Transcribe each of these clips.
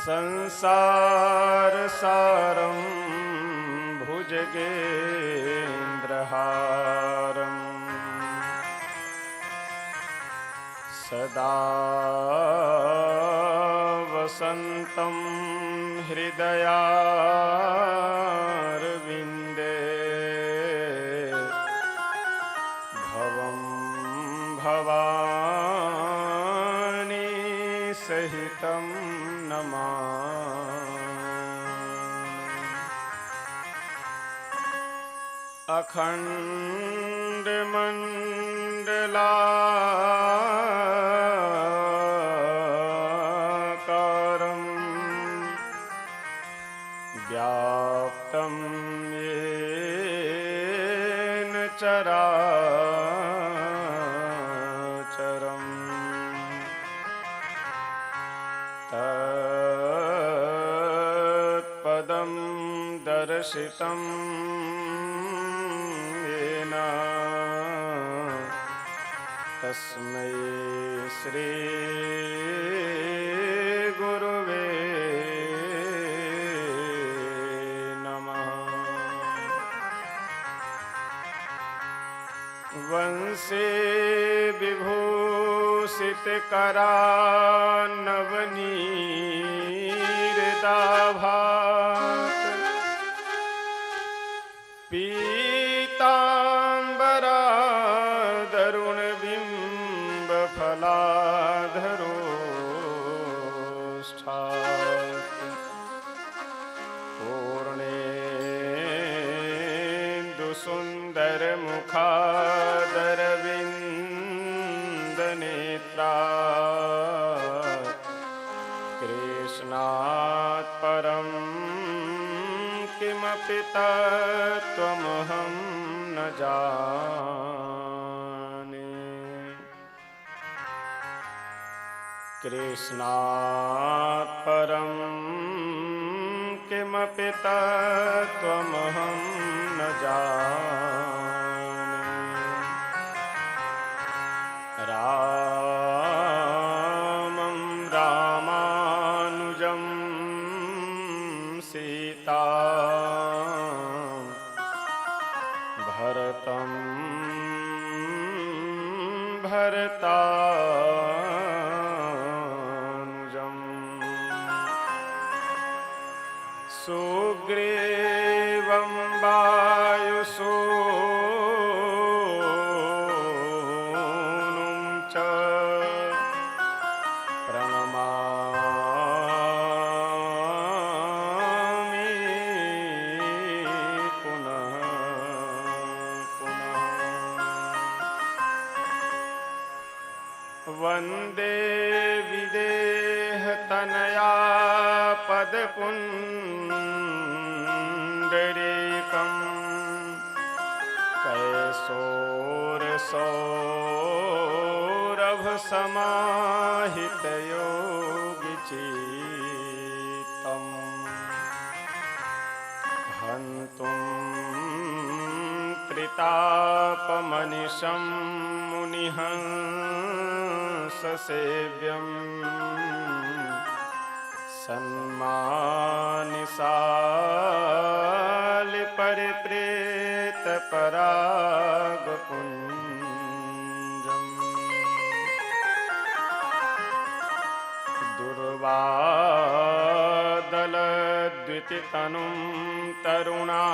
संसारसारं भुजगेन्द्रहारम् सदा वसन्तं हृदयारविन्दे भवं भवानी सहितं नमामि। अखण्डमण्डलाकारं व्याप्तं येन चराचरम् तत्पदं दर्शितं येन तस्मै श्री गुरुवे नमः। वंशे विभूषितकरान्नवनीरदाभात् पीताम्बरादरुणबिम्बफलाधरोष्ठात् पूर्णेन्दुसुन्दरमुखादरविन्दनेत्रात् कृष्णात् परं किमपि तत्त्वमहं न जाने। कृष्णात् परं किमपि तत्त्वमहं न जाने। रामं रामानुजं सीता भरतं भरतानुजम् सुग्रीवं वायुसूनुं च प्रणमामि पुनः पुनः। वन्दे विदेहतनया पदपुण्डरीकं कैशोरसौरभसमाहितयोगिचित्तम् हन्तुं त्रितापमनिशं मुनिहंससेव्यम् सन्मानिसालिपरिप्रेतपरागपुञ्जम् दुर्वादलद्वितितनुं तरुणाब्जनेत्रम्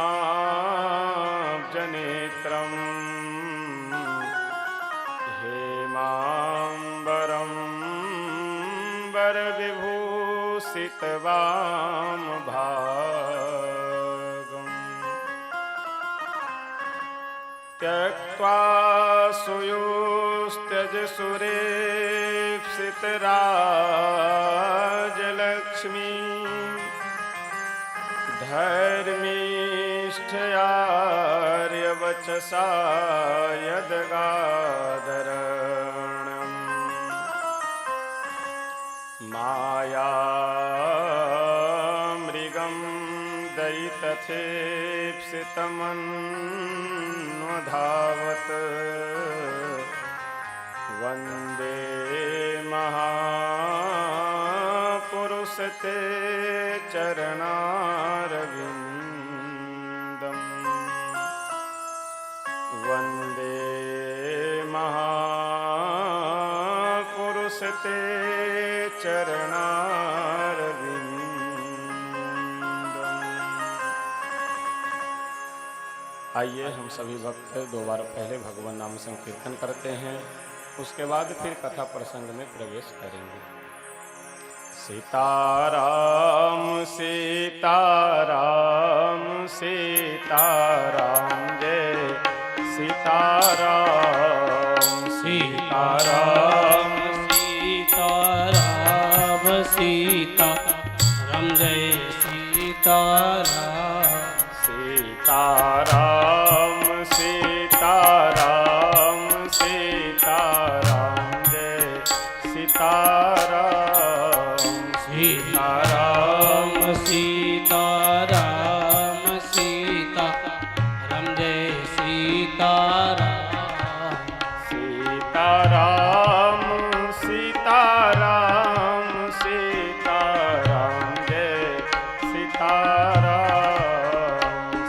हेमाम्बरं वरविभूषितवामभागम् त्यक्त्वा सुयोस्त्यजसुरेप्सितराजलक्ष्मी धर्मीष्ठयार्यवचसा यद्गादरणम् मायामृगं दयितथेप्सितमन्वधावत् वन्दे महापुरुषं पुरुषते चरणारविन्दम् वन्दे महापुरुषते चरणारविन्दम्। आइए हम सभी भक्त दो बार पहले भगवान नाम संकीर्तन करते हैं, उसके बाद फिर कथा प्रसंग में प्रवेश करेंगे। सीताराम सीताराम सीताराम जय सीताराम सीताराम सीताराम सीताराम जय सीताराम सीताराम सीताराम सीताराम जय सीताराम सीताराम सीताराम सीताराम जय सीताराम सीताराम सीताराम सीताराम जय सीताराम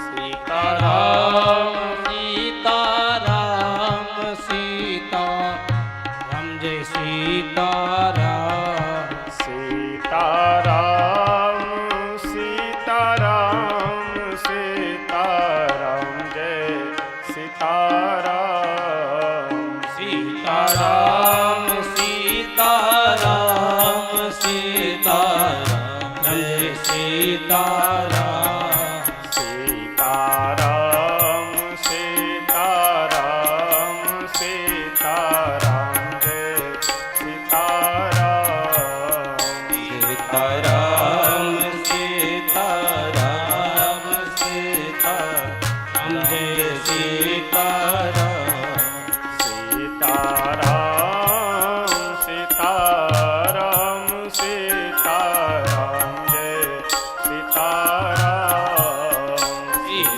सीताराम सीताराम सीताराम जय सीताराम सीताराम सीताराम सीताराम जय सीताराम सीताराम सीताराम सीताराम जय सीताराम सीताराम सीताराम सीताराम जय सीताराम सीताराम सीताराम सीताराम जय सीताराम सीताराम सीताराम सीताराम जय सीताराम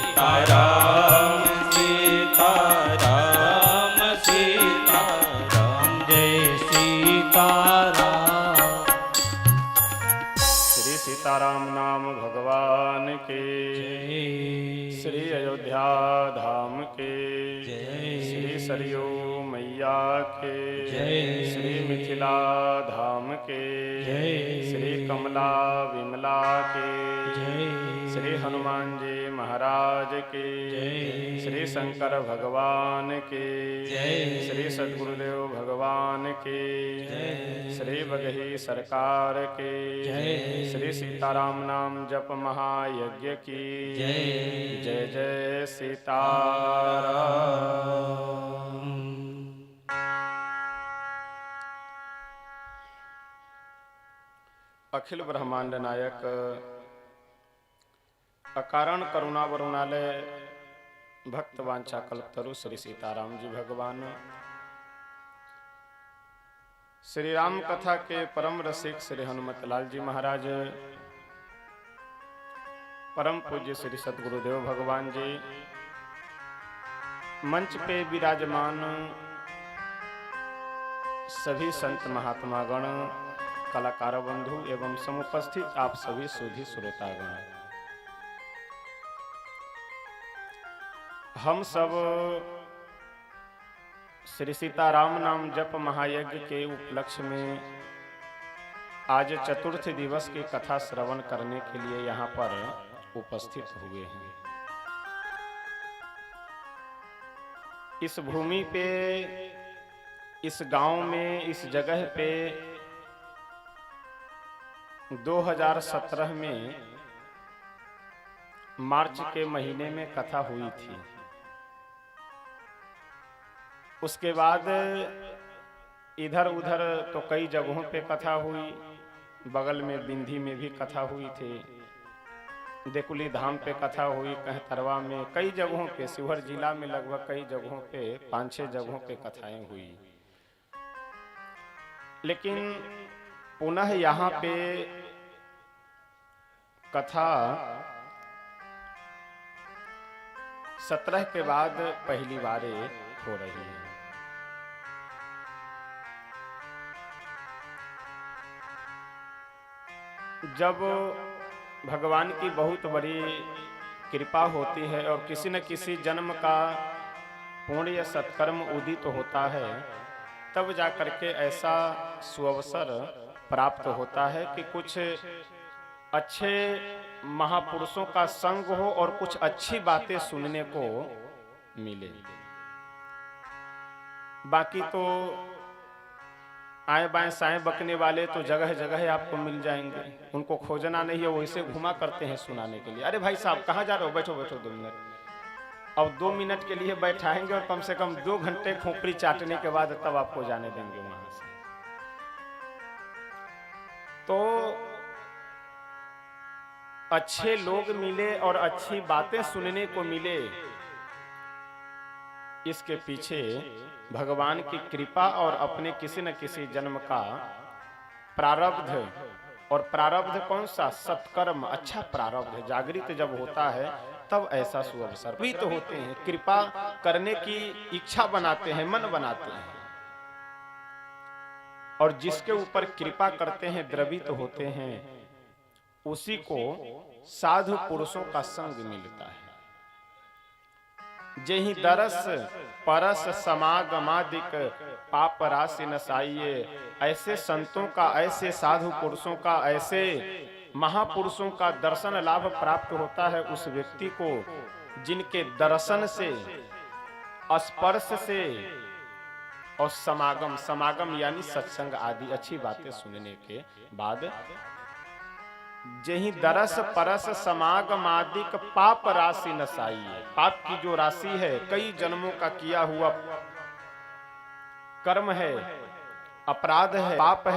सीताराम सीताराम सीताराम जय सीताराम। श्री सीताराम नाम भगवान के, श्री अयोध्या धाम के, श्री सरयू मैया के, श्री मिथिला धाम के, श्री कमला विमला के, श्री हनुमान जी महाराज के, श्री शंकर भगवान के, श्री सद्गुरुदेव भगवान के, श्री बगही सरकार के, श्री सीताराम नाम जप महायज्ञ की जय जय सीताराम। अखिल ब्रह्मांड नायक अकारण करुणा वरुणालय भक्त वांछा कल्पतरु श्री सीताराम जी भगवान श्री राम कथा के परम रसिक श्री हनुमत लाल जी महाराज, परम पूज्य श्री सद्गुरुदेव भगवान जी, मंच पे विराजमान सभी संत महात्मा गण, कलाकार बंधु एवं समुपस्थित आप सभी सुधी श्रोतागण, हम सब श्री सीताराम नाम जप महायज्ञ के उपलक्ष्य में आज चतुर्थ दिवस की कथा श्रवण करने के लिए यहाँ पर उपस्थित हुए हैं। इस भूमि पे, इस गांव में, इस जगह पे 2017 में मार्च के महीने में कथा हुई थी। उसके बाद इधर उधर तो कई जगहों पे कथा हुई, बगल में बिंधी में भी कथा हुई थी, देकुली धाम पे कथा हुई, कहतरवा में, कई जगहों पे, शिवहर जिला में लगभग कई जगहों पे 5-6 जगहों पे कथाएं हुई। लेकिन पुनः यहाँ पे कथा 17 के बाद पहली बार हो रही है। जब भगवान की बहुत बड़ी कृपा होती है और किसी न किसी जन्म का पुण्य या सत्कर्म उदित होता है, तब जा करके ऐसा सुअवसर प्राप्त होता है कि कुछ अच्छे महापुरुषों का संग हो और कुछ अच्छी बातें सुनने को मिले। बाकी तो आए बाएं साएं बकने वाले तो जगह जगह आपको मिल जाएंगे, उनको खोजना नहीं है, वो इसे घुमा करते हैं सुनाने के लिए। अरे भाई साहब कहाँ जा रहे हो, बैठो बैठो 2 मिनट। अब 2 मिनट के लिए बैठाएंगे और कम से कम 2 घंटे खोपड़ी चाटने के बाद तब आपको जाने देंगे वहां से। तो अच्छे लोग मिले और अच्छी बातें सुनने को मिले, इसके पीछे भगवान की कृपा और अपने किसी न किसी जन्म का प्रारब्ध। और प्रारब्ध कौन सा? सत्कर्म, अच्छा प्रारब्ध जागृत जब होता है तब ऐसा सुअवसर भी तो होते हैं। कृपा करने की इच्छा बनाते हैं, मन बनाते हैं, और जिसके ऊपर कृपा करते हैं, द्रवित होते हैं, उसी को साधु पुरुषों का संग मिलता है। जेहि दरस परस समागमादिक पाप राशि नसाइए। ऐसे संतों का, ऐसे साधु पुरुषों का, ऐसे महापुरुषों का दर्शन लाभ प्राप्त होता है उस व्यक्ति को जिनके दर्शन से, स्पर्श से और समागम, समागम यानी सत्संग आदि अच्छी बातें सुनने के बाद, जेहि दरस परस समागमादिक पाप राशि नसाइए। पाप की जो राशि है, कई जन्मों का किया हुआ कर्म है, अपराध है, पाप है,